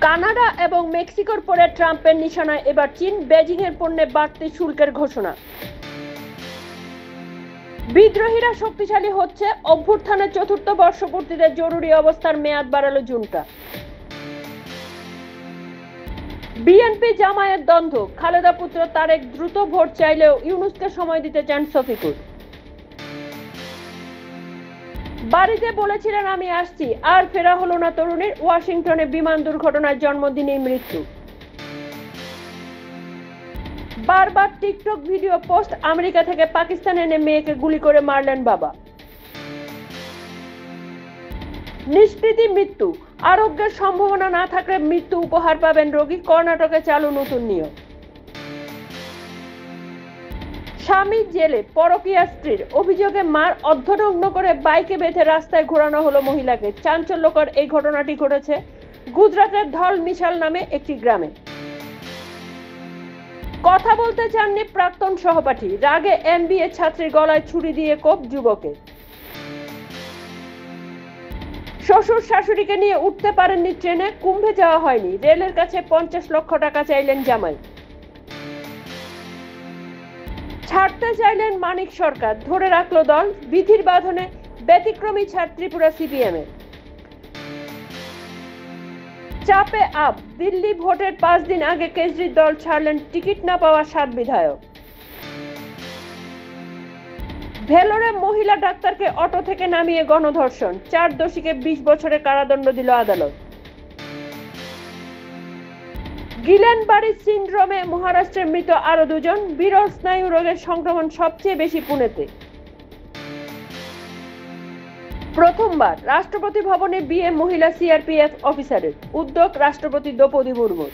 Canada এবং মেক্সিকোর পরে ট্রাম্পের নিশানায় এবার চীন, বেজিংয়ের পণ্যে বাড়তি শুল্কের ঘোষণা। বিদ্রোহীরা শক্তিশালী হচ্ছে, অভ্যুত্থানের চতুর্থ বর্ষপূর্তিতে জরুরি অবস্থার মেয়াদ বাড়ালো জুনটা। বিএনপি জামায়াত দ্বন্দ্ব, খালেদা পুত্র তারেক দ্রুত ভোট চাইলেও ইউনূসকে সময় দিতে চান শফিকুর। বাড়িতে বলেছিলেন আমি আসছি, আর ফেরা হলো না তরুণীর। ওয়াশিংটনে বিমান দুর্ঘটনায় জন্মদিনেই মৃত্যু। বারবার টিকটক ভিডিও পোস্ট, আমেরিকা থেকে পাকিস্তানে এনে মেয়েকে গুলি করে মারলেন বাবা। নিষ্কৃতি মৃত্যু, আরোগ্যের সম্ভাবনা না থাকলে মৃত্যু উপহার পাবেন রোগী। কর্ণাটকে চালু নতুন নিয়ম। স্বামী জেলে, পরকীয়া স্ত্রীর অভিযোগে মার অর্ধনগ্ন করে বাইকে বেঁধে রাস্তায় ঘোরানো হলো মহিলাকে। চাঞ্চল্যকর এই ঘটনাটি ঘটেছে গুজরাটের ধল মিশাল নামে একটি গ্রামে। কথা বলতে চাননি প্রাক্তন সহপাঠী, রাগে এমবিএ ছাত্রীর গলায় ছুরি দিয়ে কোপ যুবকের। শ্বশুর শাশুড়িকে নিয়ে উঠতে পারেননি ট্রেনে, কুম্ভে যাওয়া হয়নি। রেলের কাছে 50 লক্ষ টাকা চাইলেন জামাই। ছাড়তে চাইলেন মানিক সরকার, ধরে রাখলো দল। বিধির বাঁধনে ব্যতিক্রমী ছাড় ত্রিপুরা সিপিএমের। চাপে আপ, দিল্লি ভোটের 5 দিন আগে কেজরির দল ছাড়লেন টিকিট না পাওয়া 7 বিধায়ক। ভেলোরে মহিলা ডাক্তারকে অটো থেকে নামিয়ে গণধর্ষণ, 4 দোষীকে 20 বছরের কারাদণ্ড দিল আদালত। গিলেনবাড়ি সিন্ড্রোমে মহারাষ্ট্রের মৃত আরো 2 জন। বিরল স্নায়ু রোগের সংক্রমণ সবচেয়ে বেশি পুনেতে। প্রথমবার রাষ্ট্রপতি ভবনে বিয়ে মহিলা সিআরপিএফ অফিসারের, উদ্যোগ রাষ্ট্রপতি দ্রৌপদী মুর্মুর।